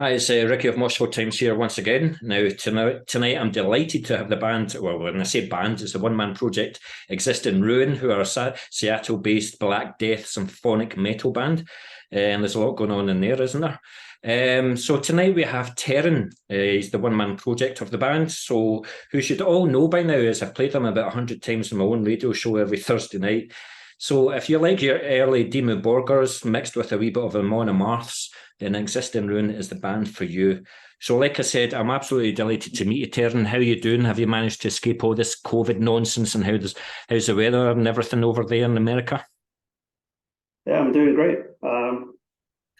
Hi, it's Ricky of Moshville Times here once again. Now, tonight I'm delighted to have the band, well, when I say band, it's a one-man project, Exist in Ruin, who are a Seattle-based Black Death symphonic metal band. And there's a lot going on in there, isn't there? So tonight we have Teren. He's the one-man project of the band. So who should all know by now, as I've played them about 100 times in my own radio show every Thursday night. So if you like your early Dimmu Borgirs mixed with a wee bit of Amon Amarths, then Exist in Ruin is the band for you. So like I said, I'm absolutely delighted to meet you, Teren. How are you doing? Have you managed to escape all this COVID nonsense, and how's the weather and everything over there in America? Yeah, I'm doing great.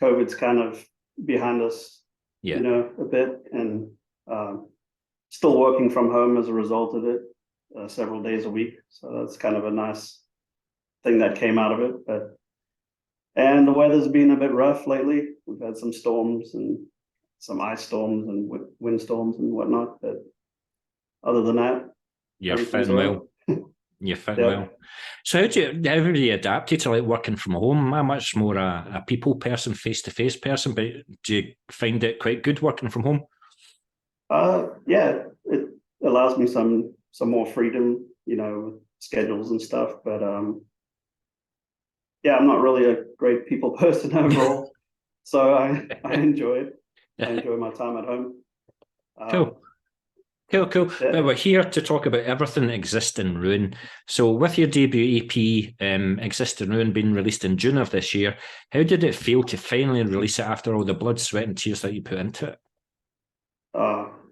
COVID's kind of behind us, Yeah. a bit, and still working from home as a result of it, several days a week. So that's kind of a nice thing that came out of it. And the weather's been a bit rough lately. We've had some storms and some ice storms and wind storms and whatnot. But other than that, You're everything's fitting all right. well. You're fitting Yeah. well. So how have you adapted to like working from home? I'm much more a people person, face-to-face person, but do you find it quite good working from home? Yeah, it allows me some more freedom, with schedules and stuff. But yeah, I'm not really a great people person overall, so I enjoy it. I enjoy my time at home. Cool. Cool. Yeah. But we're here to talk about everything that exists in Ruin. So with your debut EP, Exist in Ruin, being released in June of this year, how did it feel to finally release it after all the blood, sweat and tears that you put into it?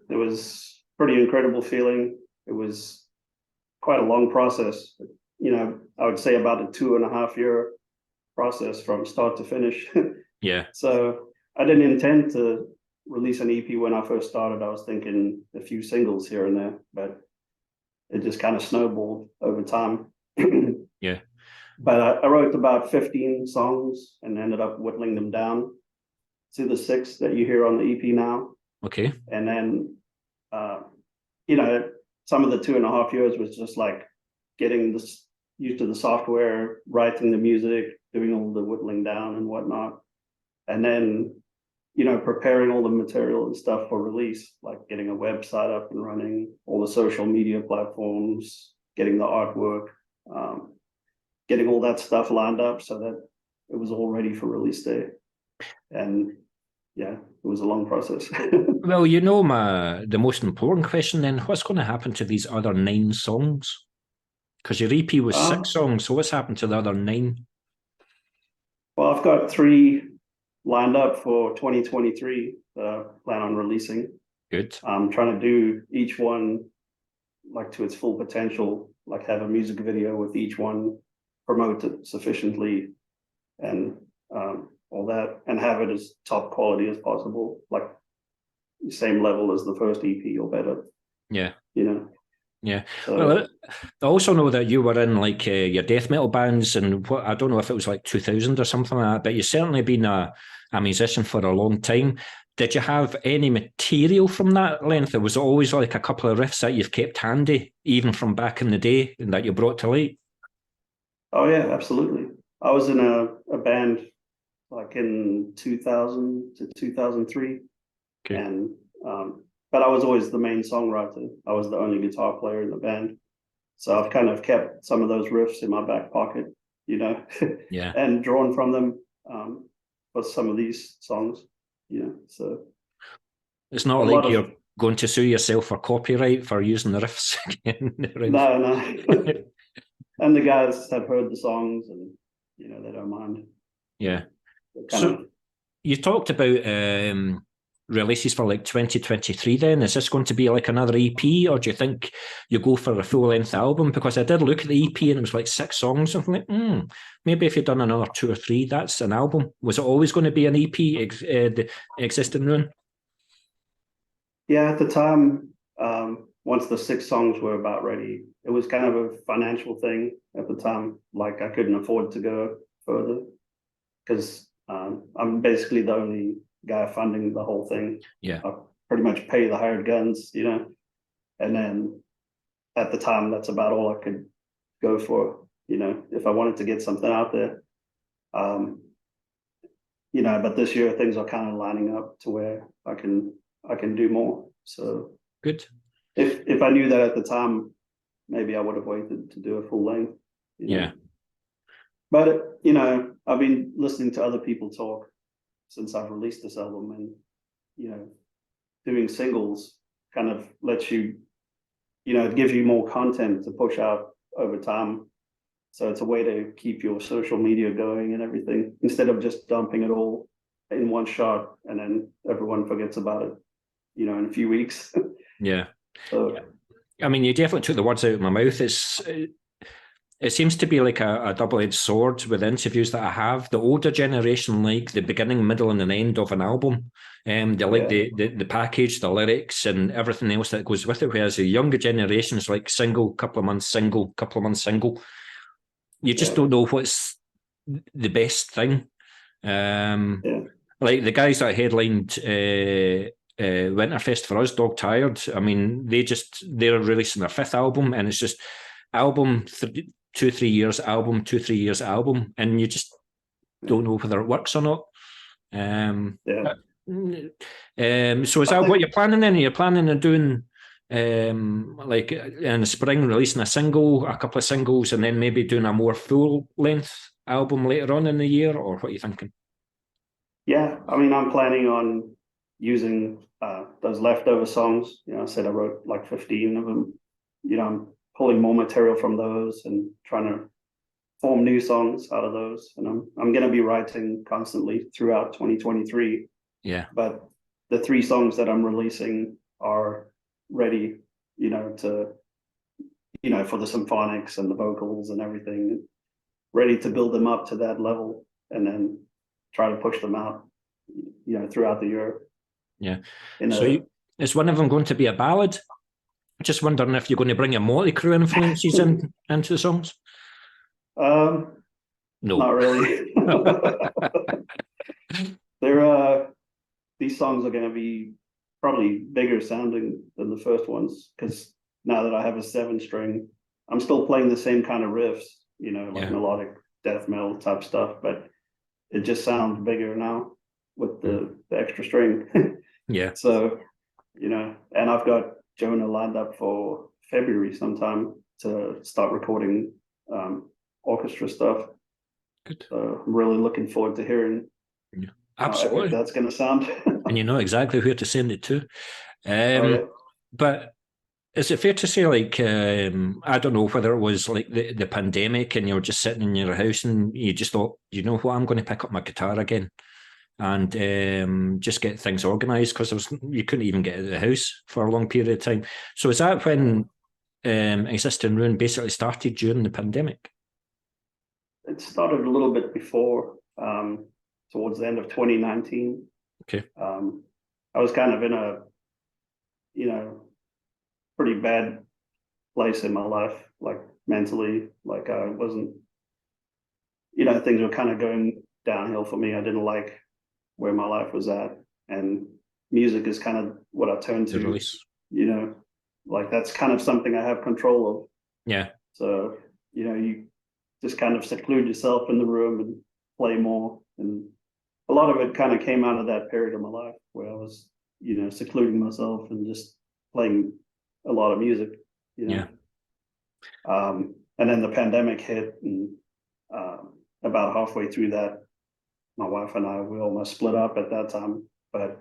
It was pretty incredible feeling. It was quite a long process. I would say about a 2.5 year process from start to finish. Yeah. So I didn't intend to release an EP when I first started. I was thinking a few singles here and there, but it just kind of snowballed over time. Yeah. But I wrote about 15 songs and ended up whittling them down to the 6 that you hear on the EP now. Okay. And then, uh, some of the 2.5 years was just like getting this used to the software, writing the music, doing all the whittling down and whatnot. And then, preparing all the material and stuff for release, like getting a website up and running, all the social media platforms, getting the artwork, getting all that stuff lined up so that it was all ready for release day. And yeah, it was a long process. Well, the most important question then, what's going to happen to these other 9 songs? Because your EP was 6 um, songs, so what's happened to the other 9? well, I've got 3 lined up for 2023 that I plan on releasing. Good. I'm trying to do each one like to its full potential, like have a music video with each one, promote it sufficiently, and all that, and have it as top quality as possible, like the same level as the first EP or better. Yeah. Yeah. So Well, I also know that you were in like your death metal bands, and what I don't know if it was like 2000 or something like that, but you've certainly been a musician for a long time. Did you have any material from that length? There was always like a couple of riffs that you've kept handy, even from back in the day, and that you brought to light. oh yeah, absolutely. I was in a band like in 2000 to 2003, Okay. and but I was always the main songwriter. I was the only guitar player in the band, so I've kind of kept some of those riffs in my back pocket, Yeah. and drawn from them for some of these songs, So It's not a like lot of you're going to sue yourself for copyright for using the riffs again. no, no, and the guys have heard the songs, and they don't mind. Yeah. They're kind So of you talked about releases for like 2023 then. Is this going to be like another EP, or do you think you go for a full-length album? Because I did look at the EP and it was like 6 songs. I'm like, maybe if you'd done another 2 or 3, that's an album. Was it always going to be an EP, the Existing Ruin? yeah. At the time, once the 6 songs were about ready, it was kind of a financial thing at the time. Like I couldn't afford to go further because I'm basically the only guy funding the whole thing. Yeah. I pretty much pay the hired guns, and then at the time, that's about all I could go for. If I wanted to get something out there, um, but this year things are kind of lining up to where I can do more. So good. If I knew that at the time, maybe I would have waited to do a full length. Yeah. But I've been listening to other people talk since I've released this album, and doing singles kind of lets you, it gives you more content to push out over time. So it's a way to keep your social media going and everything, instead of just dumping it all in one shot and then everyone forgets about it, in a few weeks. Yeah. So, I mean, you definitely took the words out of my mouth. It seems to be like a double-edged sword with interviews that I have. The older generation like the beginning, middle, and an end of an album. They like the package, the lyrics, and everything else that goes with it. Whereas the younger generation is like single, couple of months single, couple of months single. You just don't know what's the best thing. Like the guys that headlined Winterfest for us, Dog Tired. I mean, they're releasing their 5th album, and it's just album 2-3 years, album 2-3 years, album, and you just don't know whether it works or not. So is that what you're planning then? Are you planning on doing like in the spring releasing a single, a couple of singles, and then maybe doing a more full length album later on in the year, or what are you thinking? Yeah, I mean, I'm planning on using those leftover songs. I said I wrote like 15 of them. I'm pulling more material from those and trying to form new songs out of those. And I'm going to be writing constantly throughout 2023. Yeah. But the 3 songs that I'm releasing are ready, to, for the symphonics and the vocals and everything, ready to build them up to that level and then try to push them out, throughout the year. Yeah. Is one of them going to be a ballad? Just wondering if you're going to bring your Motley Crue influences into the songs. No, not really. These songs are going to be probably bigger sounding than the first ones, because now that I have a 7-string, I'm still playing the same kind of riffs, like melodic death metal type stuff, but it just sounds bigger now with the extra string. Yeah. So, and I've got Jonah lined up for February sometime to start recording orchestra stuff. Good. So I'm really looking forward to hearing absolutely how that's going to sound. And you know exactly where to send it to. Yeah. But is it fair to say, like, I don't know whether it was like the pandemic and you were just sitting in your house and you just thought, you know what, I'm going to pick up my guitar again and just get things organised, because you couldn't even get out of the house for a long period of time. So is that when Exist in Ruin basically started during the pandemic? It started a little bit before, towards the end of 2019. Okay. I was kind of in a, pretty bad place in my life, like mentally, like I wasn't, things were kind of going downhill for me. I didn't like where my life was at, and music is kind of what I turn to, release. Like that's kind of something I have control of. Yeah. So, you just kind of seclude yourself in the room and play more. And a lot of it kind of came out of that period of my life where I was, secluding myself and just playing a lot of music, Yeah. And then the pandemic hit, and about halfway through that, my wife and we almost split up at that time, but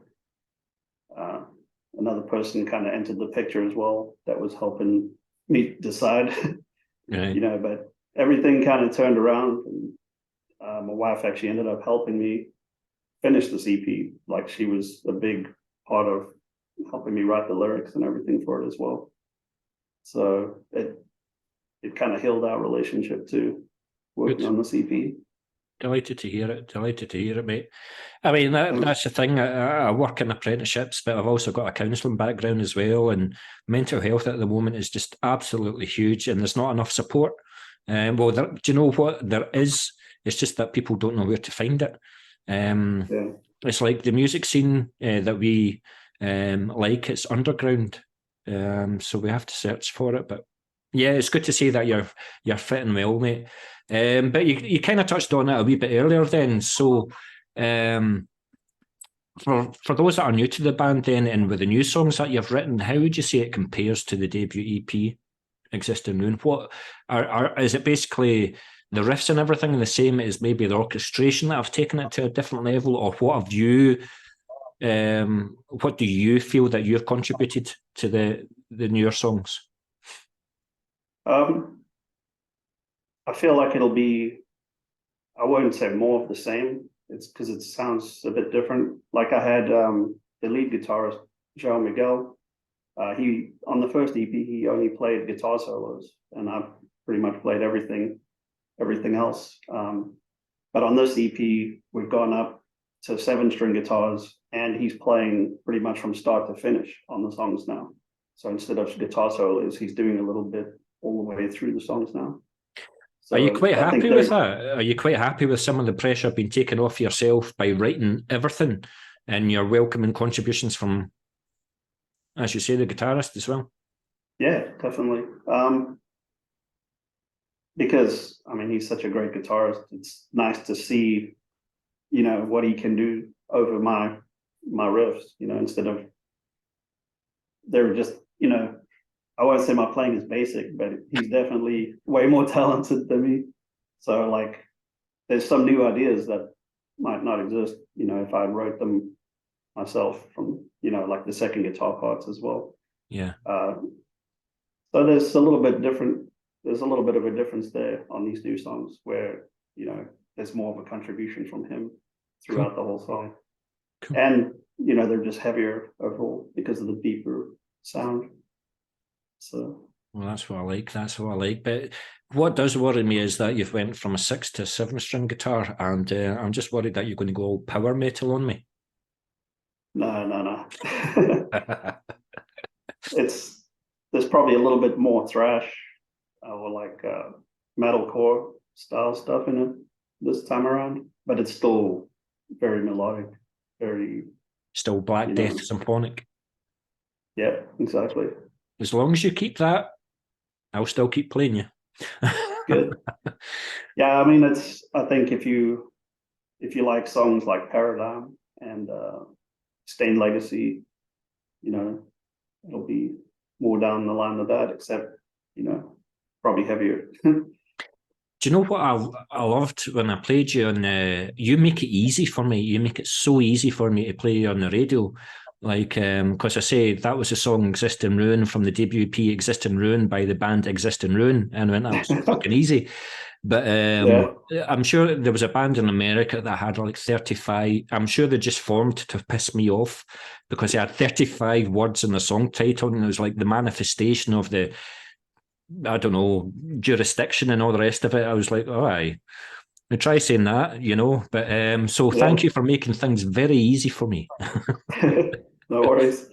another person kind of entered the picture as well that was helping me decide. Right. But everything kind of turned around, and my wife actually ended up helping me finish this EP. Like, she was a big part of helping me write the lyrics and everything for it as well. So it kind of healed our relationship too, working on this EP. Delighted to hear it, mate. I mean, that's the thing. I work in apprenticeships, but I've also got a counselling background as well. And mental health at the moment is just absolutely huge, and there's not enough support. Do you know what there is? It's just that people don't know where to find it. It's like the music scene that we like. It's underground, so we have to search for it. But yeah, it's good to see that you're fitting well, mate. But you kind of touched on it a wee bit earlier then. So For those that are new to the band then, and with the new songs that you've written, how would you say it compares to the debut EP, Exist in Ruin? What is it basically the riffs and everything the same as maybe the orchestration that have taken it to a different level, or what have you what do you feel that you've contributed to the newer songs? I feel like it'll be, I wouldn't say more of the same. It's because it sounds a bit different. Like I had the lead guitarist, João Miguel. He, on the first EP, he only played guitar solos, and I pretty much played everything else. But on this EP, we've gone up to 7-string guitars, and he's playing pretty much from start to finish on the songs now. So instead of guitar solos, he's doing a little bit all the way through the songs now. So are you quite happy with that? Are you quite happy with some of the pressure being taken off yourself by writing everything, and you're welcoming contributions from, as you say, the guitarist as well? Yeah, definitely. Because I mean, he's such a great guitarist. It's nice to see, you know, what he can do over my riffs. You know, instead of they're just, you know, I won't say my playing is basic, but he's definitely way more talented than me. So like, there's some new ideas that might not exist, you know, if I wrote them myself from, you know, like the second guitar parts as well. Yeah. So there's a little bit different. There's a little bit of a difference there on these new songs where, you know, there's more of a contribution from him throughout the whole song. Cool. And, you know, they're just heavier overall because of the deeper sound. So, well, that's what I like. That's what I like. But what does worry me is that you've went from a 6 to 7-string guitar, and I'm just worried that you're going to go all power metal on me. No. There's probably a little bit more thrash or like metalcore style stuff in it this time around, but it's still very melodic, very still Black Death symphonic. Yeah, exactly. As long as you keep that, I'll still keep playing you. Good. Yeah, I mean, I think if you like songs like Paradigm and Stained Legacy, you know, it'll be more down the line of that, except, you know, probably heavier. Do you know what I loved when I played you on you make it easy for me. You make it so easy for me to play on the radio. Like, because I say that was the song Exist in Ruin from the debut EP Exist in Ruin by the band Exist in Ruin. And I went, that was so fucking easy. But I'm sure there was a band in America that had like 35. I'm sure they just formed to piss me off because they had 35 words in the song title. And it was like the manifestation of the, I don't know, jurisdiction and all the rest of it. I was like, oh, I try saying that, you know. But so thank you for making things very easy for me. No worries.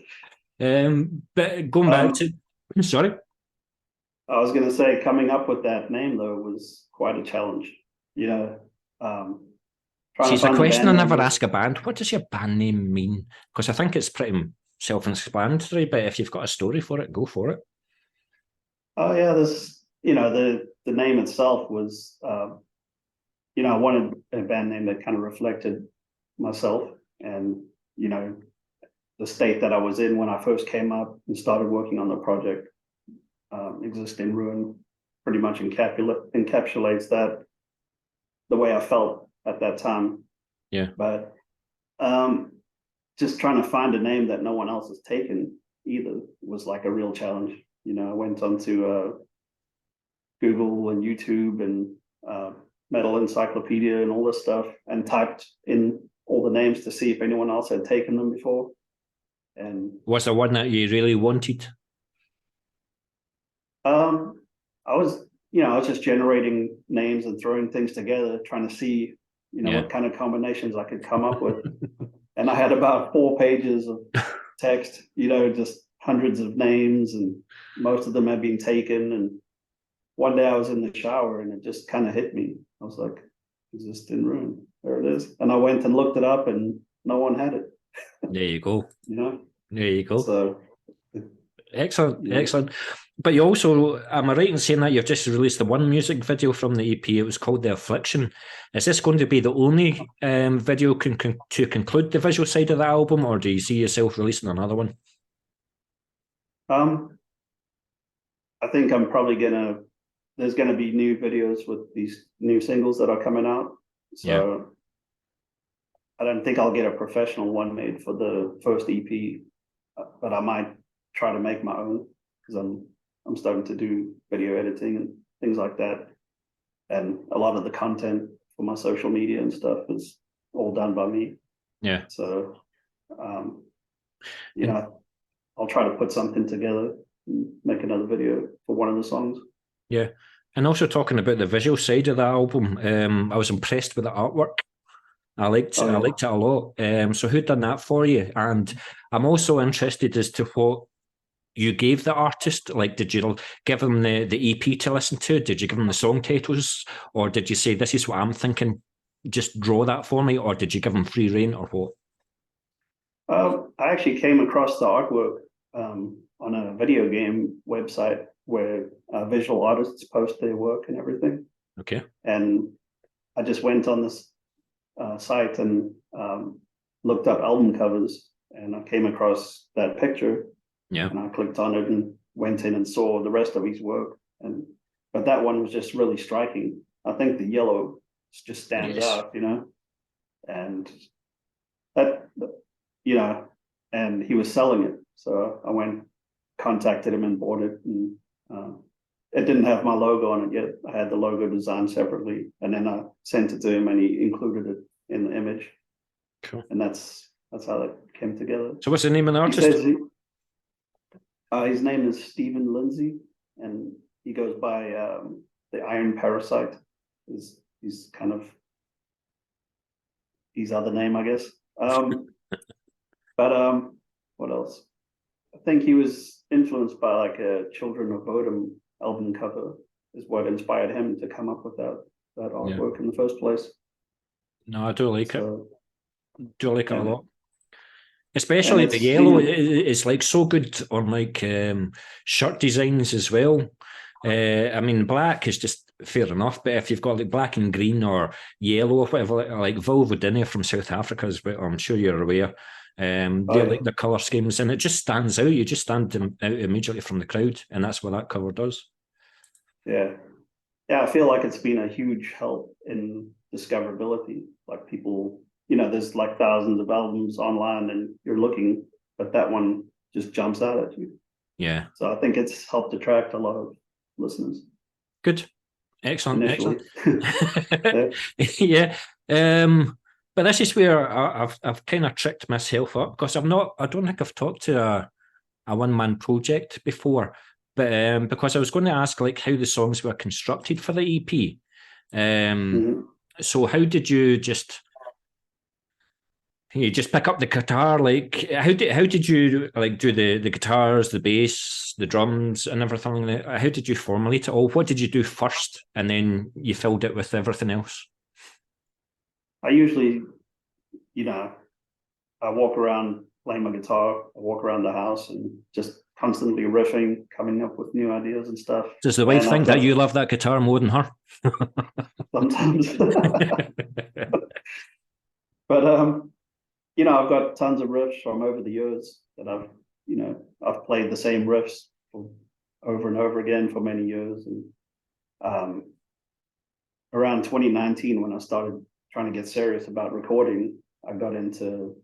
But going back to, sorry. I was going to say, coming up with that name though was quite a challenge. You know, see, it's a question I never ask a band. What does your band name mean? Because I think it's pretty self-explanatory. But if you've got a story for it, go for it. Oh yeah, you know, the name itself was, you know, I wanted a band name that kind of reflected myself and, you know, the state that I was in when I first came up and started working on the project. Exist in Ruin pretty much encapsulates that, the way I felt at that time. Yeah. But just trying to find a name that no one else has taken either was like a real challenge. You know, I went onto Google and YouTube and Metal Encyclopedia and all this stuff and typed in all the names to see if anyone else had taken them before. And was there one that you really wanted? I was just generating names and throwing things together, trying to see, you know, what kind of combinations I could come up with. And I had about 4 pages of text, you know, just hundreds of names, and most of them had been taken. And one day I was in the shower and it just kind of hit me. I was like, Exist in Ruin, there it is. And I went and looked it up and no one had it. There you go. You know? There you go. So excellent. But you also, am I right in saying that you've just released the one music video from the EP? It was called The Affliction. Is this going to be the only video to conclude the visual side of the album, or do you see yourself releasing another one? I think I'm probably there's gonna be new videos with these new singles that are coming out. So I don't think I'll get a professional one made for the first EP, but I might try to make my own, because I'm starting to do video editing and things like that. And a lot of the content for my social media and stuff is all done by me. Yeah. So, I'll try to put something together and make another video for one of the songs. Yeah. And also talking about the visual side of the album, I was impressed with the artwork. I liked it a lot. So who done that for you? And I'm also interested as to what you gave the artist. Like, did you give them the EP to listen to? Did you give them the song titles? Or did you say, this is what I'm thinking, just draw that for me? Or did you give them free rein, or what? I actually came across the artwork on a video game website where visual artists post their work and everything. Okay. And I just went on this site and looked up album covers, and I came across that picture. Yeah. And I clicked on it and went in and saw the rest of his work. But that one was just really striking. I think the yellow just stands out, and that, and he was selling it. So I contacted him and bought it. And it didn't have my logo on it yet. I had the logo designed separately, and then I sent it to him and he included it in the image. Cool. And that's how that came together. So what's the name of the artist? His name is Stephen Lindsay, and he goes by the Iron Parasite. He's kind of his other name, I guess. But what else? I think he was influenced by like a Children of Bodom album cover, is what inspired him to come up with that artwork in the first place. No, I do like it. Do like it a lot. Especially the it's, yellow is like so good on like shirt designs as well. I mean, black is just fair enough, but if you've got like black and green or yellow or whatever, like Vulvodynia from South Africa, as well, I'm sure you're aware. They like the colour schemes, and it just stands out. You just stand out immediately from the crowd, and that's what that cover does. Yeah, I feel like it's been a huge help in discoverability. Like people, there's like thousands of albums online, and you're looking, but that one just jumps out at you. Yeah. So I think it's helped attract a lot of listeners. Good. Excellent. Initially. Excellent. Yeah. But this is where I've kind of tricked myself up, because I don't think I've talked to a one-man project before, but because I was going to ask like how the songs were constructed for the EP. So how did you just pick up the guitar? Like how did you like do the guitars, the bass, the drums, and everything? How did you formulate it all? What did you do first, and then you filled it with everything else? I usually, I walk around playing my guitar. I walk around the house and just constantly riffing, coming up with new ideas and stuff. Does the wife think that you love that guitar more than her? Sometimes. But I've got tons of riffs from over the years that I've played the same riffs over and over again for many years. And around 2019, when I started trying to get serious about recording, I got into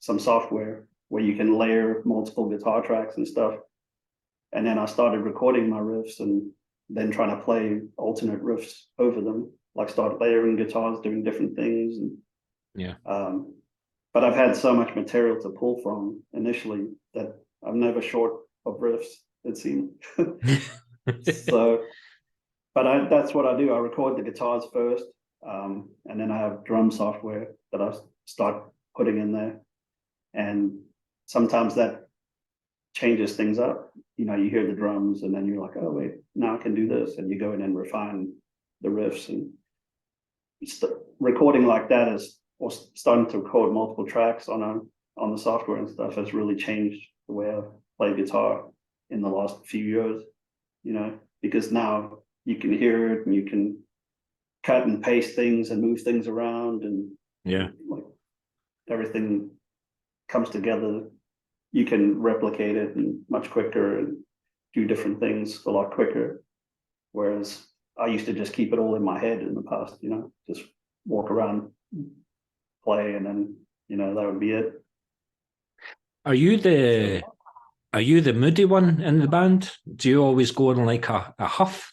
some software where you can layer multiple guitar tracks and stuff. And then I started recording my riffs and then trying to play alternate riffs over them, like start layering guitars, doing different things. And but I've had so much material to pull from initially that I'm never short of riffs, it seems. So, but that's what I do. I record the guitars first, and then I have drum software that I start putting in there. And sometimes that changes things up. You hear the drums and then you're like, oh wait, now I can do this. And you go in and refine the riffs. And recording like that or starting to record multiple tracks on the software and stuff has really changed the way I play guitar. in the last few years, because now you can hear it and you can cut and paste things and move things around, and like everything comes together. You can replicate it and much quicker and do different things a lot quicker. Whereas I used to just keep it all in my head in the past, just walk around, play, and then, that would be it. Are you the moody one in the band? Do you always go in like a huff?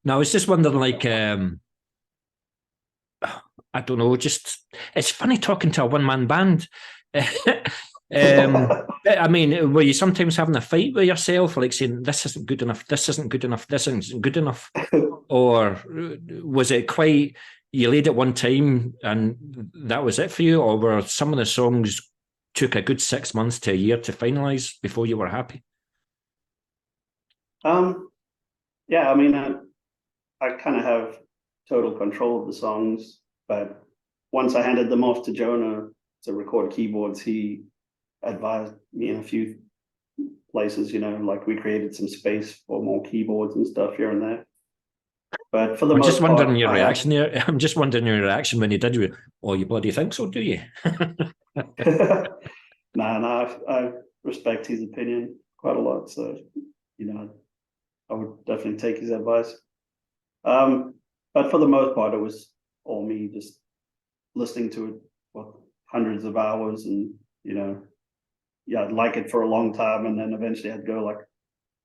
Now, I was just wondering, like, I don't know, just, it's funny talking to a one-man band. I mean, were you sometimes having a fight with yourself, like saying, this isn't good enough, this isn't good enough, this isn't good enough? Or was it quite, you laid it one time and that was it for you? Or were some of the songs took a good 6 months to a year to finalize before you were happy? Yeah, I mean, I kind of have total control of the songs, but once I handed them off to Jonah to record keyboards, he advised me in a few places, like we created some space for more keyboards and stuff here and there. But for the most part, I'm just wondering your reaction when you did. You bloody think so, do you? No, I respect his opinion quite a lot. So, I would definitely take his advice. But for the most part, it was all me just listening to it for hundreds of hours, and I'd like it for a long time, and then eventually I'd go like,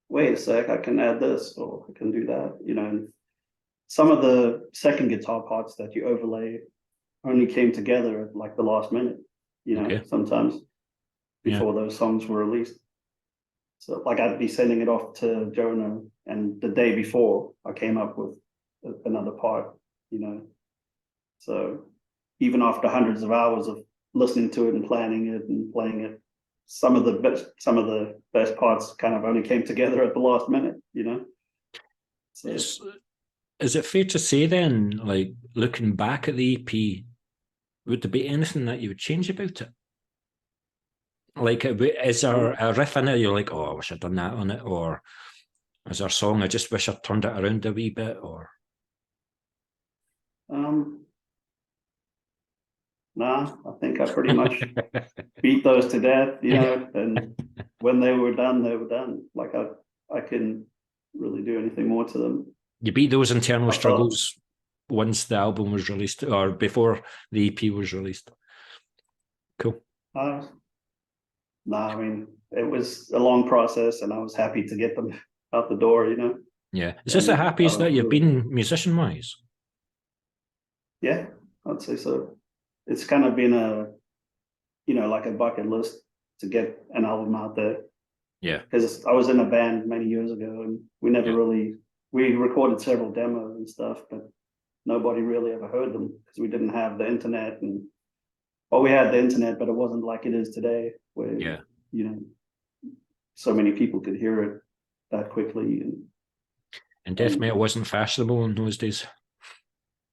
wait a sec, I can add this or I can do that, and some of the second guitar parts that you overlay only came together at like the last minute, sometimes before those songs were released. So like I'd be sending it off to Jonah, and the day before I came up with another part, So even after hundreds of hours of listening to it and planning it and playing it, some of the best parts kind of only came together at the last minute, So is it fair to say then, like looking back at the EP, would there be anything that you would change about it? Like, is there a riff in it you're like, oh, I wish I'd done that on it? Or is there a song I just wish I'd turned it around a wee bit? Or nah, I think I pretty much beat those to death, and when they were done, they were done. Like I couldn't really do anything more to them. You beat those internal struggles once the album was released or before the EP was released. Cool. No, I mean, it was a long process, and I was happy to get them out the door, Yeah. Is this the happiest that you've been musician-wise? Yeah, I'd say so. It's kind of been like a bucket list to get an album out there. Yeah. Because I was in a band many years ago, and we never we recorded several demos and stuff, but nobody really ever heard them because we didn't have the internet, we had the internet, but it wasn't like it is today, where so many people could hear it that quickly. And death metal wasn't fashionable in those days.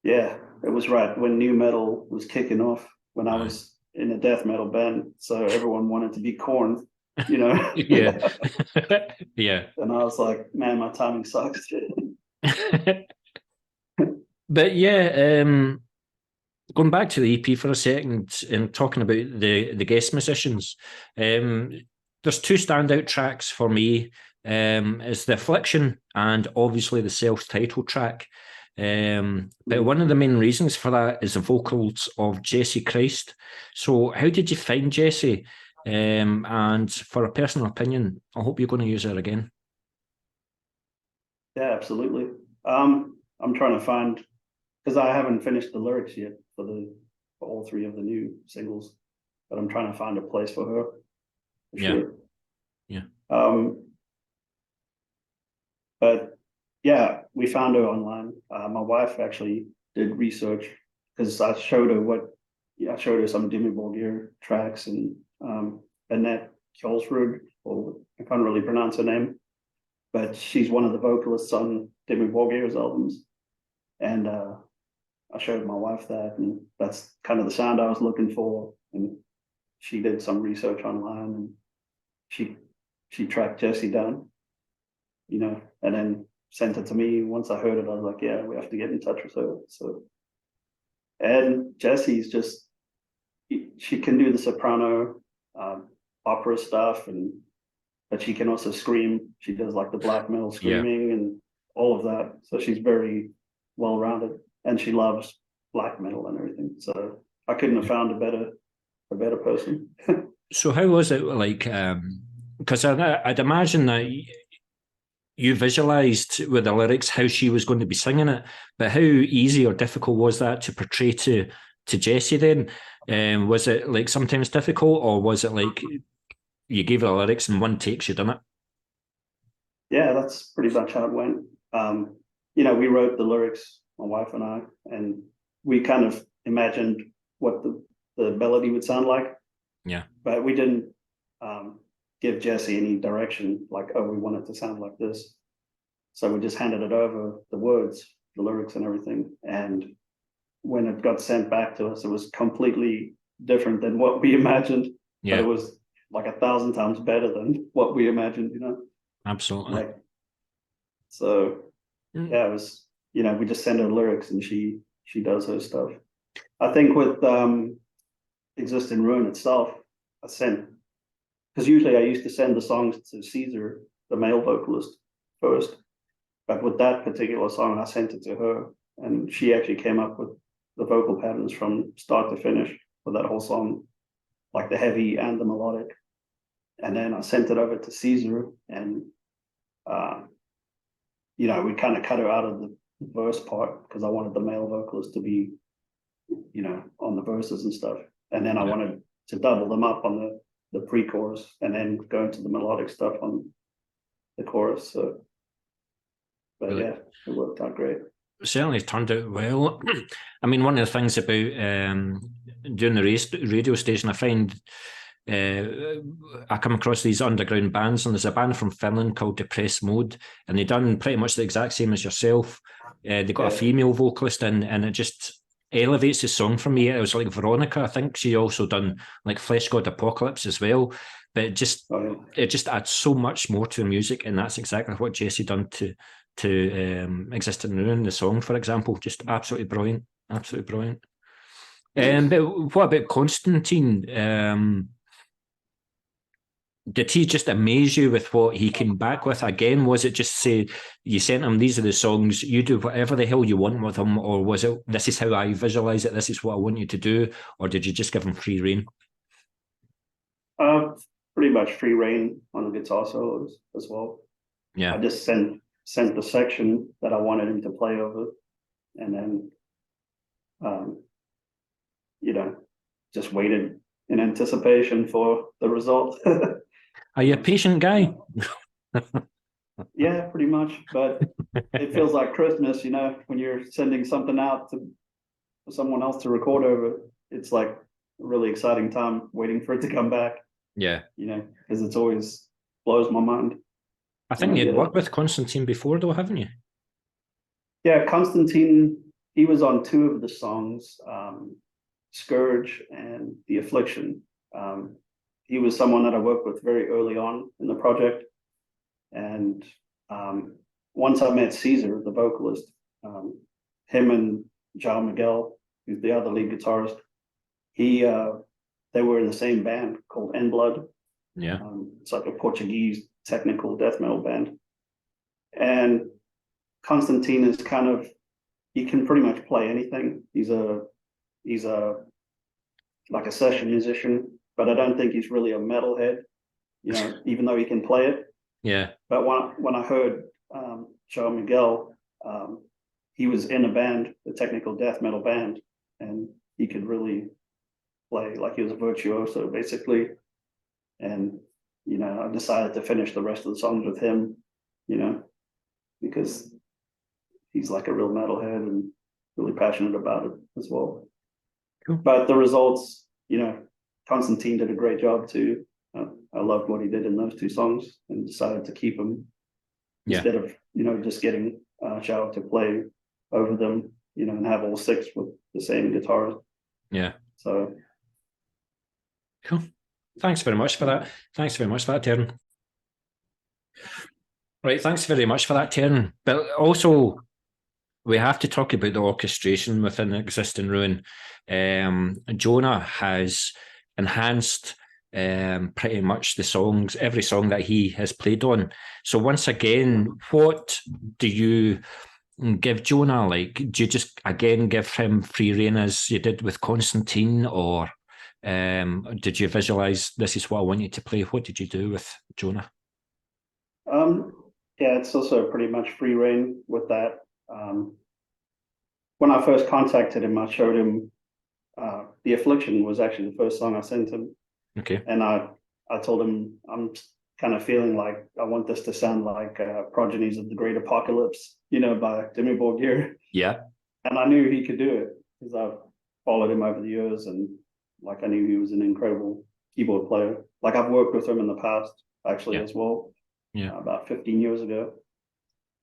Yeah, it was right when new metal was kicking off, when I was in a death metal band, so everyone wanted to be Korn, Yeah. Yeah. And I was like, man, my timing sucks. But yeah, going back to the EP for a second and talking about the guest musicians, there's two standout tracks for me. It's The Affliction and obviously the self-titled track. But one of the main reasons for that is the vocals of Jesse Christ. So how did you find Jesse? And for a personal opinion, I hope you're going to use her again. Yeah, absolutely. I'm trying to find, because I haven't finished the lyrics yet for all three of the new singles, but I'm trying to find a place for her. For sure. Yeah. But yeah, we found her online. My wife actually did research because I showed her some Dimmu Borgir tracks, and Annette Kjolsrud, or I can't really pronounce her name, but she's one of the vocalists on Dimmu Borgir's albums. And I showed my wife that, and that's kind of the sound I was looking for. And she did some research online, and she she tracked Jesse down, you know, and then sent it to me. Once I heard it, I was like, yeah, we have to get in touch with her. So, and Jesse's just, she can do the soprano, opera stuff, but she can also scream. She does like the black metal screaming and all of that. So she's very well rounded, and she loves black metal and everything. So I couldn't have found a better person. So how was it like? Because I'd imagine that you visualized with the lyrics how she was going to be singing it, but how easy or difficult was that to portray to Jessie then? Was it like sometimes difficult, or was it like you gave her the lyrics in one take, she done it? Yeah, that's pretty much how it went. You know, we wrote the lyrics, my wife and I, and we kind of imagined what the melody would sound like. Yeah. But we didn't give Jesse any direction, like, oh, we want it to sound like this. So we just handed it over, the words, the lyrics and everything. And when it got sent back to us, it was completely different than what we imagined. Yeah. But it was like 1,000 times better than what we imagined, you know? Absolutely. Like, so yeah, it was, you know, we just send her lyrics and she does her stuff. I think with Exist in Ruin itself, I sent, because usually I used to send the songs to Caesar, the male vocalist, first. But with that particular song, I sent it to her, and she actually came up with the vocal patterns from start to finish for that whole song, like the heavy and the melodic. And then I sent it over to Caesar, and you know, we kind of cut her out of the verse part because I wanted the male vocalist to be, you know, on the verses and stuff. And then I wanted to double them up on the pre-chorus and then go into the melodic stuff on the chorus. So, but Really? yeah, it worked out great. Certainly turned out well. I mean, one of the things about doing the radio station, I find I come across these underground bands, and there's a band from Finland called Depressed Mode, and they done pretty much the exact same as yourself. They got a female vocalist, and it just elevates the song for me. It was like Veronica, I think she also done like Flesh God Apocalypse as well, but it just adds so much more to the music, and that's exactly what Jesse done to Exist in Ruin, the song, for example. Just absolutely brilliant. Absolutely brilliant. But what about Constantine? Did he just amaze you with what he came back with? Again, was it just say you sent him, these are the songs, you do whatever the hell you want with them, or was it, this is how I visualize it, this is what I want you to do, or did you just give him free rein? Pretty much free rein on the guitar solos as well. Yeah. I just sent the section that I wanted him to play over, and then you know, just waited in anticipation for the result. Are you a patient guy? Yeah, pretty much. But it feels like Christmas, you know, when you're sending something out for someone else to record over. It's like a really exciting time waiting for it to come back. Yeah. You know, because it's always blows my mind. I think you'd worked with Constantine before, though, haven't you? Yeah, Constantine, he was on 2 of the songs, Scourge and The Affliction. He was someone that I worked with very early on in the project. And once I met Caesar, the vocalist, him and João Miguel, who's the other lead guitarist, they were in the same band called N Blood. Yeah. It's like a Portuguese technical death metal band. And Constantine is kind of, he can pretty much play anything. He's like a session musician, but I don't think he's really a metalhead, you know, even though he can play it. Yeah. But when I heard João Miguel, he was in a band, a technical death metal band, and he could really play, like he was a virtuoso basically. And you know, I decided to finish the rest of the songs with him, you know, because he's like a real metalhead and really passionate about it as well. Cool. But the results, you know, Constantine did a great job too. I loved what he did in those 2 songs and decided to keep him instead of, you know, just getting João to play over them, you know, and have all 6 with the same guitars. Yeah. So cool. Thanks very much for that. Thanks very much for that, Teren. Right, thanks very much for that, Teren. But also, we have to talk about the orchestration within Existing Ruin. Jonah has enhanced pretty much the songs, every song that he has played on. So once again, what do you give Jonah? Like, do you just again give him free rein as you did with Constantine, or did you visualize this is what I want you to play? What did you do with Jonah? Yeah, it's also pretty much free reign with that. When I first contacted him, I showed him The Affliction was actually the first song I sent him. Okay. And I told him I'm kind of feeling like I want this to sound like Progenies of the Great Apocalypse, by Dimmu Borgir. Yeah. And I knew he could do it because I've followed him over the years, and like I knew he was an incredible keyboard player. Like I've worked with him in the past actually as well. Yeah. About 15 years ago.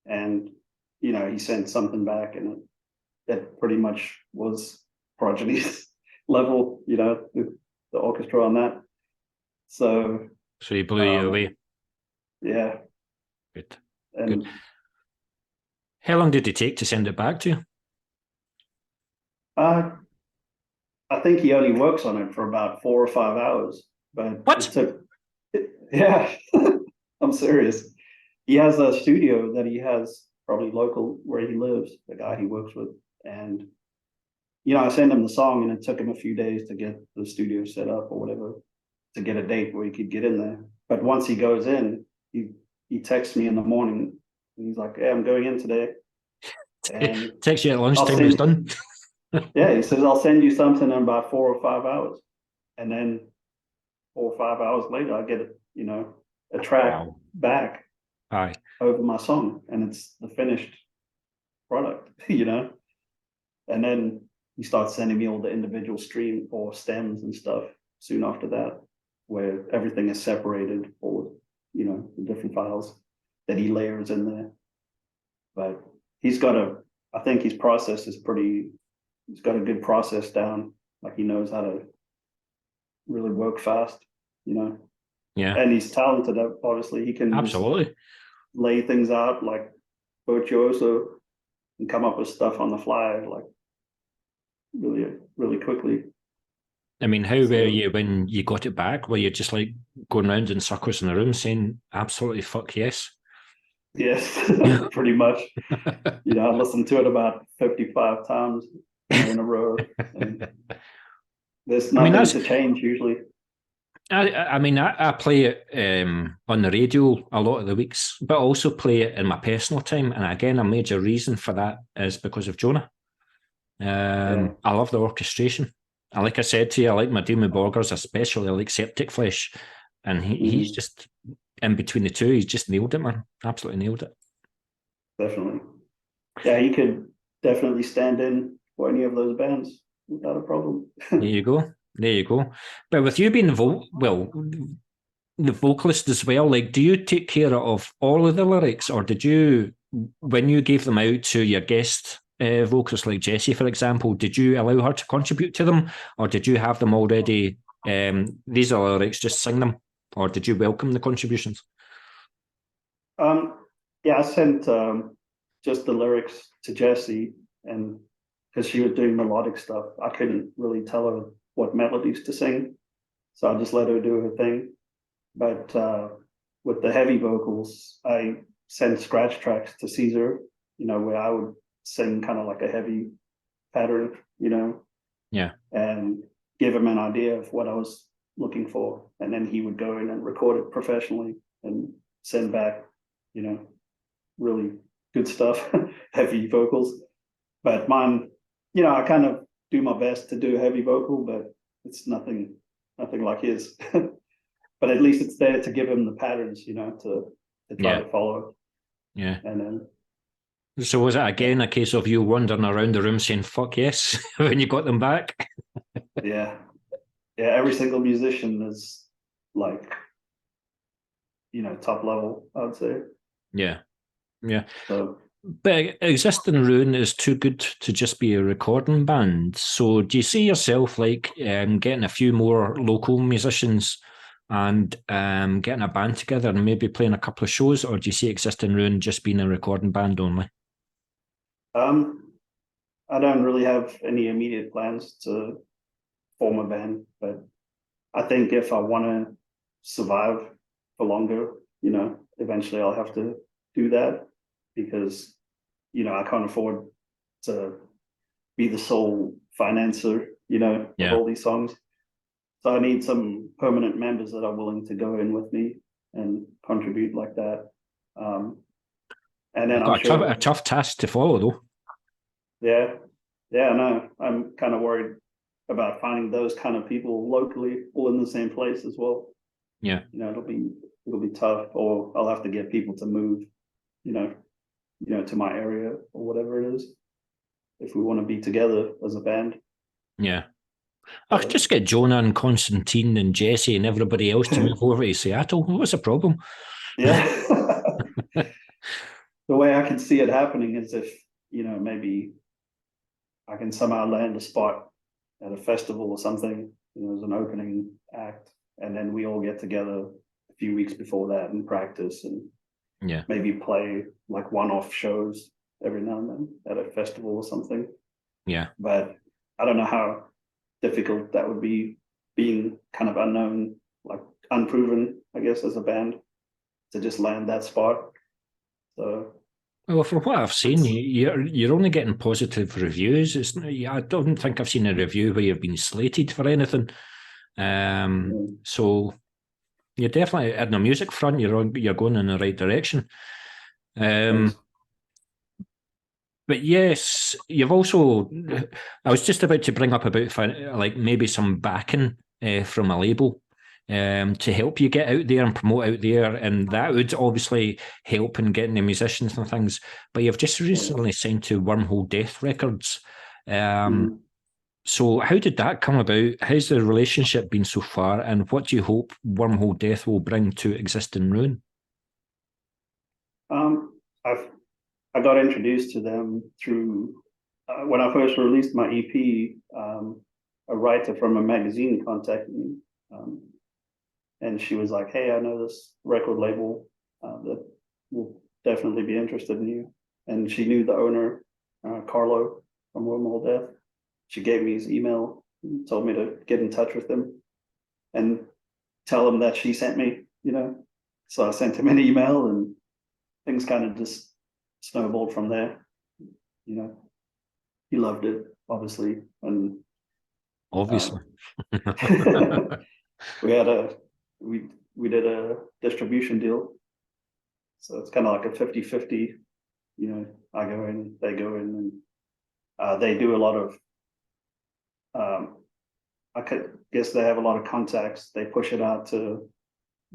And, he sent something back, and it pretty much was Progenies level, the orchestra on that. So he blew you away. Yeah. Good. And Good. How long did it take to send it back to you? I think he only works on it for about 4 or 5 hours. But what? Yeah, I'm serious. He has a studio that he has probably local where he lives, the guy he works with. And, I sent him the song, and it took him a few days to get the studio set up or whatever, to get a date where he could get in there. But once he goes in, he texts me in the morning, and he's like, "Hey, I'm going in today." And text you at lunchtime, it's done. Yeah, he says, "I'll send you something in about 4 or 5 hours." And then 4 or 5 hours later, I get a track back over my song, and it's the finished product, And then he starts sending me all the individual stream or stems and stuff soon after that, where everything is separated, or the different files that he layers in there. But I think his process is he's got a good process down. Like he knows how to really work fast, Yeah. And he's talented, obviously. He can absolutely lay things out like virtuoso and come up with stuff on the fly, like really, really quickly. I mean, how were you when you got it back? Were you just like going around in circles in the room saying absolutely fuck yes? Yes, pretty much. I listened to it about 55 times in a row. And there's nothing to change usually. I play it on the radio a lot of the weeks, but also play it in my personal time. And again, a major reason for that is because of Jonah. I love the orchestration. And like I said to you, I like my Dimmu Borgirs, especially I like Septic Flesh. And he's just in between the two, he's just nailed it, man. Absolutely nailed it. Definitely. Yeah, he could definitely stand in for any of those bands without a problem. There you go. But with you being the vocalist as well, like, do you take care of all of the lyrics, or did you, when you gave them out to your guest vocalists like Jessie, for example, did you allow her to contribute to them, or did you have them already? These are lyrics, just sing them, or did you welcome the contributions? Yeah, I sent just the lyrics to Jessie, and because she was doing melodic stuff, I couldn't really tell her what melodies to sing, so I just let her do her thing. But with the heavy vocals, I sent scratch tracks to Caesar, where I would sing kind of like a heavy pattern, Yeah. And give him an idea of what I was looking for. And then he would go in and record it professionally and send back, really good stuff, heavy vocals. But mine, I kind of do my best to do a heavy vocal, but it's nothing like his. But at least it's there to give him the patterns, to try to follow. Yeah. And then. So was it again a case of you wandering around the room saying "fuck yes" when you got them back? Yeah. Every single musician is like, top level, I would say. Yeah. So. But Existing Ruin is too good to just be a recording band. So do you see yourself like getting a few more local musicians and getting a band together and maybe playing a couple of shows, or do you see Existing Ruin just being a recording band only? I don't really have any immediate plans to form a band, but I think if I want to survive for longer, eventually I'll have to do that, because, I can't afford to be the sole financer, of all these songs. So I need some permanent members that are willing to go in with me and contribute like that. And then I'm sure a tough task to follow, though. Yeah, no, I'm kind of worried about finding those kind of people locally, all in the same place as well. Yeah, it'll be tough, or I'll have to get people to move, to my area or whatever it is, if we want to be together as a band. Yeah. I'll just get Jonah and Constantine and Jesse and everybody else to move over to Seattle. What's the problem? Yeah. The way I can see it happening is if, maybe I can somehow land a spot at a festival or something, as an opening act, and then we all get together a few weeks before that and practice, and maybe play like one-off shows every now and then at a festival or something. Yeah. But I don't know how difficult that would be, being kind of unknown, like unproven, I guess, as a band, to just land that spot. So, well, from what I've seen, you're only getting positive reviews. I don't think I've seen a review where you've been slated for anything. So you're definitely, in the music front, you're going in the right direction. But yes, you've also, I was just about to bring up about like maybe some backing from a label to help you get out there and promote out there, and that would obviously help in getting the musicians and things. But you've just recently signed to Wormhole Death Records. So how did that come about? How's the relationship been so far, and what do you hope Wormhole Death will bring to Existing Ruin? I got introduced to them through when I first released my EP. A writer from a magazine contacted me, and she was like, "Hey, I know this record label that will definitely be interested in you." And she knew the owner, Carlo from Wormhole Death. She gave me his email and told me to get in touch with him and tell him that she sent me. So I sent him an email, and things kind of just snowballed from there. He loved it, obviously, and obviously we did a distribution deal, so it's kind of like a 50-50. I go in, they go in, and they do a lot of I guess they have a lot of contacts. They push it out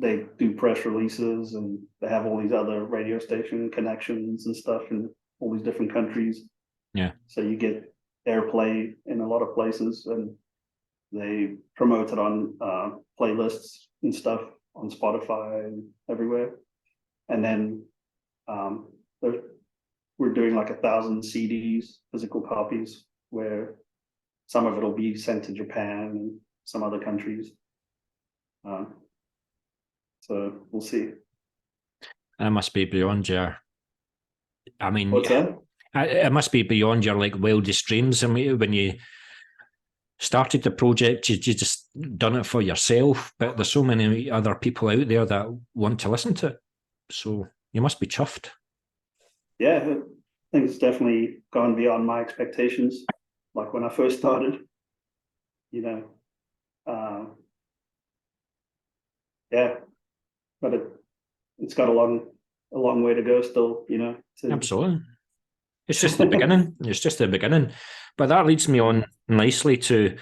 they do press releases, and they have all these other radio station connections and stuff in all these different countries. Yeah. So you get airplay in a lot of places, and they promote it on playlists and stuff on Spotify and everywhere. And then we're doing like 1,000 CDs, physical copies, where some of it will be sent to Japan and some other countries. So we'll see. That must be beyond your. I mean, what's that? It must be beyond your like wildest dreams. I mean, when you started the project, you just done it for yourself, but there's so many other people out there that want to listen to it. So you must be chuffed. Yeah, I think it's definitely gone beyond my expectations. Like when I first started, yeah, but it's got a long way to go still, Absolutely. It's just the beginning. It's just the beginning. But that leads me on nicely to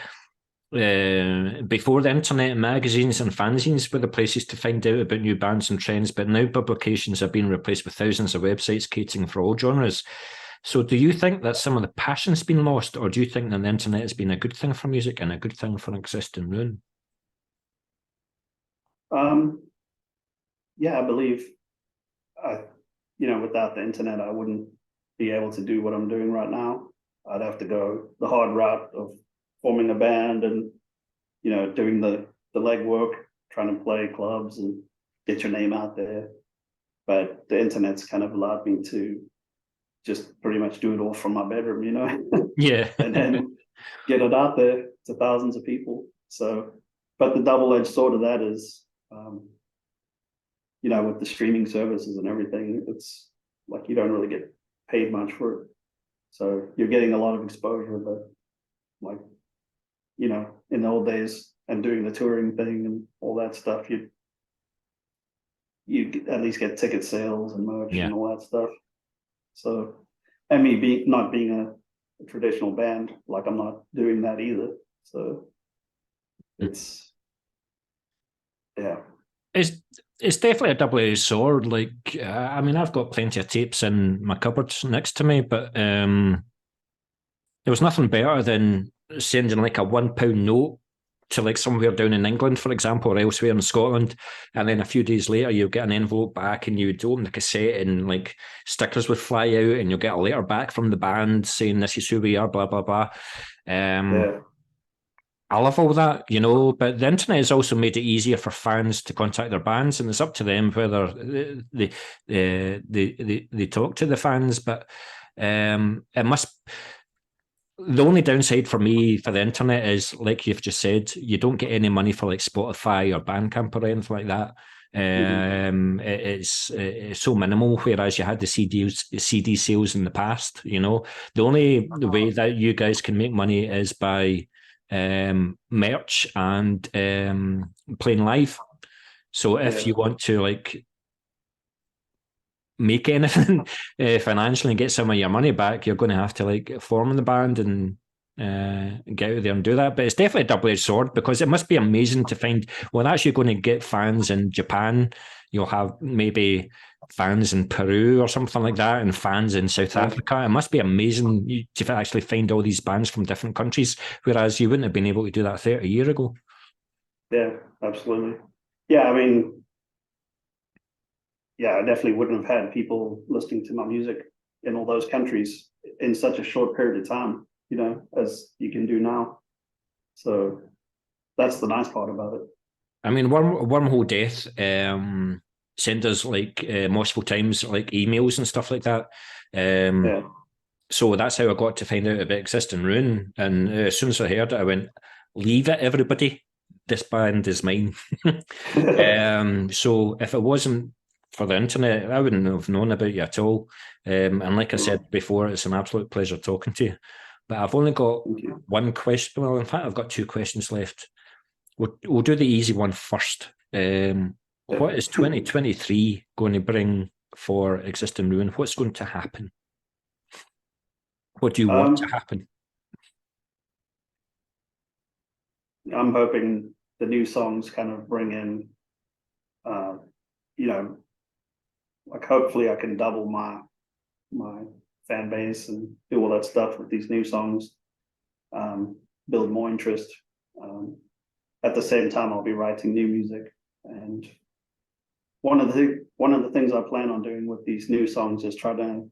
before the internet, magazines and fanzines were the places to find out about new bands and trends, but now publications have been replaced with thousands of websites catering for all genres. So do you think that some of the passion's been lost, or do you think that the internet has been a good thing for music and a good thing for Existing Ruin? Yeah, I believe without the internet, I wouldn't be able to do what I'm doing right now. I'd have to go the hard route of forming a band and, doing the legwork trying to play clubs and get your name out there. But the internet's kind of allowed me to just pretty much do it all from my bedroom, you know, Yeah. and then get it out there to thousands of people. So, but the double-edged sword of that is, you know, with the streaming services and everything, it's like you don't really get paid much for it. So you're getting a lot of exposure, but like, you know, in the old days and doing the touring thing and all that stuff, you at least get ticket sales and merch and all that stuff. So, and me not being a traditional band, like I'm not doing that either. So it's, yeah. It's definitely a double-edged sword. Like, I mean, I've got plenty of tapes in my cupboards next to me, but there was nothing better than sending like a £1 note to like somewhere down in England, for example, or elsewhere in Scotland, and then a few days later you'll get an envelope back and you'd open the cassette and like stickers would fly out and you'll get a letter back from the band saying this is who we are, blah blah blah. I love all that, you know, but the internet has also made it easier for fans to contact their bands, and it's up to them whether they talk to the fans. But it must. The only downside for me for the internet is, like you've just said, you don't get any money for like Spotify or Bandcamp or anything like that. It's so minimal, whereas you had the CD sales in the past. You know, the only way that you guys can make money is by merch and playing live. So if you want to like make anything financially and get some of your money back, you're going to have to like form the band and get out there and do that. But it's definitely a double-edged sword, because it must be amazing to find, well, that's you're going to get fans in Japan, you'll have maybe fans in Peru or something like that, and fans in South Africa. It must be amazing to actually find all these bands from different countries, whereas you wouldn't have been able to do that 30 years ago. Yeah, absolutely. Yeah, I mean, yeah, I definitely wouldn't have had people listening to my music in all those countries in such a short period of time, you know, as you can do now. So that's the nice part about it. I mean, Wormhole Death send us like Moshville Times like emails and stuff like that. So that's how I got to find out about Existing Ruin. And as soon as I heard it, I went, leave it, everybody. This band is mine. So if it wasn't for the internet, I wouldn't have known about you at all. And like I said before, it's an absolute pleasure talking to you. But I've only got one question. Well, in fact, I've got two questions left. We'll do the easy one first. What is 2023 going to bring for Existing Ruin? What's going to happen? What do you want to happen? I'm hoping the new songs kind of bring in, you know, like hopefully I can double my fan base and do all that stuff with these new songs, build more interest. At the same time, I'll be writing new music, and one of the things I plan on doing with these new songs is try to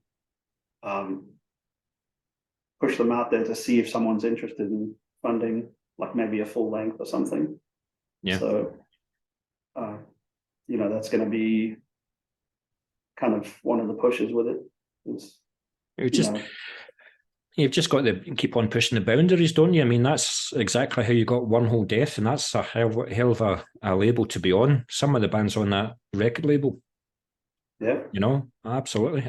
push them out there to see if someone's interested in funding, like maybe a full length or something. Yeah. So, you know, that's going to be kind of one of the pushes with it. You've just got to keep on pushing the boundaries, don't you? I mean, that's exactly how you got Wormhole Death, and that's a hell of a label to be on. Some of the bands on that record label. Yeah. You know, absolutely.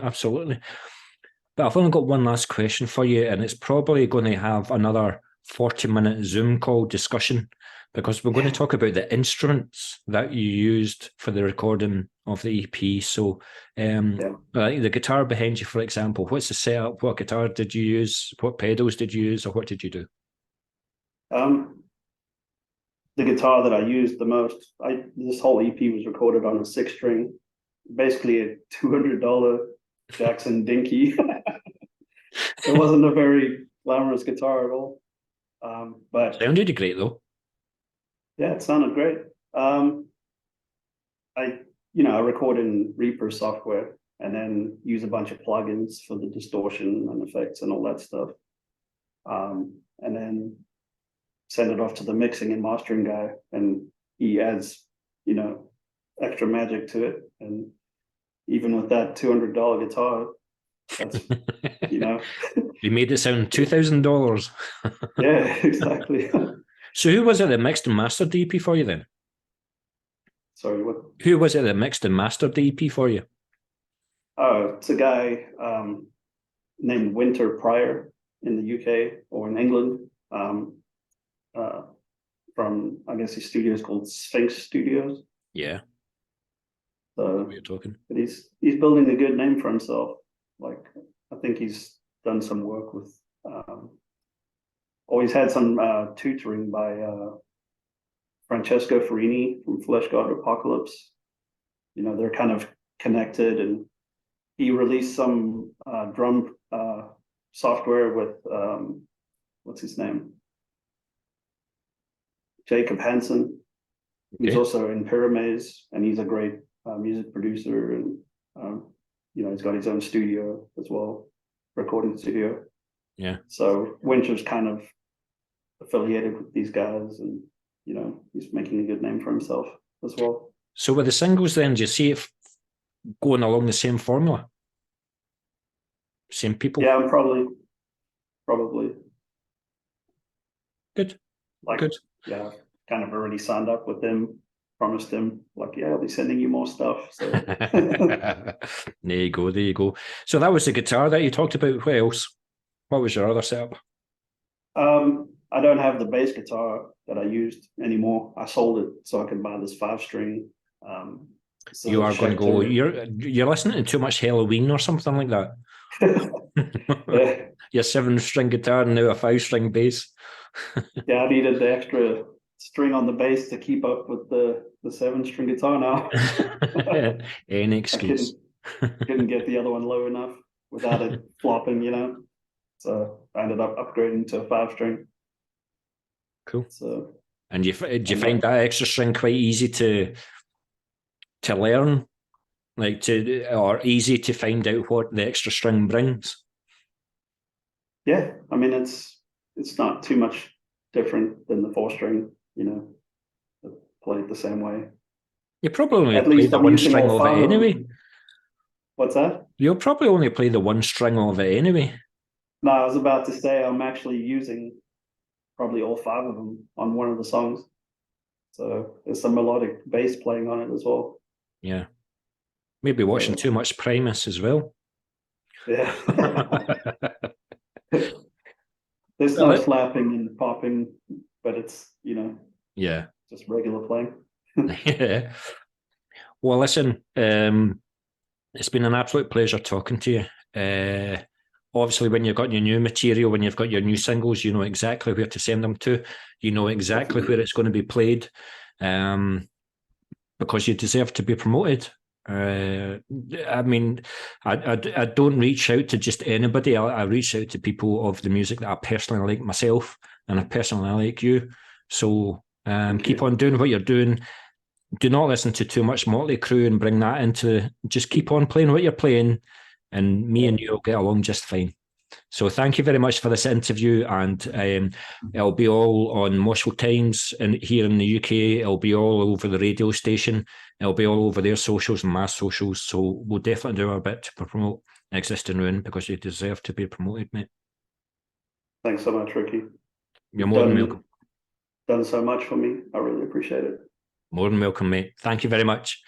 But I've only got one last question for you, and it's probably going to have another 40-minute Zoom call discussion, because we're going to talk about the instruments that you used for the recording of the EP. So the guitar behind you, for example, what's the setup? What guitar did you use? What pedals did you use, or what did you do? The guitar that I used the most, this whole EP was recorded on a 6-string, basically a $200 Jackson Dinky. It wasn't a very glamorous guitar at all. But sounded great though. Yeah, it sounded great. I record in Reaper software and then use a bunch of plugins for the distortion and effects and all that stuff. And then send it off to the mixing and mastering guy, and he adds extra magic to it. And even with that $200 guitar, that's, You made it sound $2,000. yeah, exactly. So who was it that mixed and mastered the EP for you then? Sorry, what? Who was it that mixed and mastered the EP for you? Oh, it's a guy named Winter Pryor in the UK or in England. From, I guess, his studio is called Sphinx Studios. Yeah. So You're talking. but he's building a good name for himself. Like, I think he's done some work with or he's had some tutoring by Francesco Farini from Flesh God Apocalypse. They're kind of connected, and he released some drum software with what's his name? Jacob Hansen. He's Okay. also in Pyramaze, and he's a great music producer, and he's got his own studio as well, recording studio. Yeah. So Winter's kind of affiliated with these guys, and he's making a good name for himself as well. So with the singles then, do you see it going along the same formula? Same people? Yeah, I'm probably. Good. Like, Good. yeah, kind of already signed up with them, promised them, like, yeah, I'll be sending you more stuff. So There you go. There you go. So that was the guitar that you talked about. What else? What was your other setup? I don't have the bass guitar that I used anymore. I sold it so I could buy this 5-string. You are going to go. You're listening to too much Halloween or something like that. Yeah. Your 7-string guitar and now a 5-string bass. Yeah, I needed the extra string on the bass to keep up with the 7-string guitar now. Any excuse. I couldn't get the other one low enough without it flopping. So I ended up upgrading to a 5-string. Cool. So, and do you find that extra string quite easy to learn, or easy to find out what the extra string brings? Yeah, I mean, it's not too much different than the 4-string. Play it the same way. You probably At only play least the I'm one using string all of it 5 of anyway. them. What's that? You'll probably only play the one string of it anyway. No, I was about to say I'm actually using probably all 5 of them on one of the songs. So there's some melodic bass playing on it as well. Yeah. Maybe watching too much Primus as well. Yeah. There's no slapping and popping, but it's, yeah, just regular playing. Yeah. Well, listen, it's been an absolute pleasure talking to you. Obviously, when you've got your new material, when you've got your new singles, you know exactly where to send them to. You know exactly where it's going to be played, because you deserve to be promoted. I mean, I don't reach out to just anybody. I reach out to people of the music that I personally like myself, and I personally like you. So keep on doing what you're doing. Do not listen to too much Motley Crue and bring that into. Just keep on playing what you're playing, and me and you will get along just fine. So thank you very much for this interview, and it'll be all on Moshville Times and here in the UK. It'll be all over the radio station. It'll be all over their socials and my socials. So we'll definitely do our bit to promote Exist in Ruin, because you deserve to be promoted, mate. Thanks so much, Ricky. You're more than welcome. Done so much for me. I really appreciate it. More than welcome, mate. Thank you very much.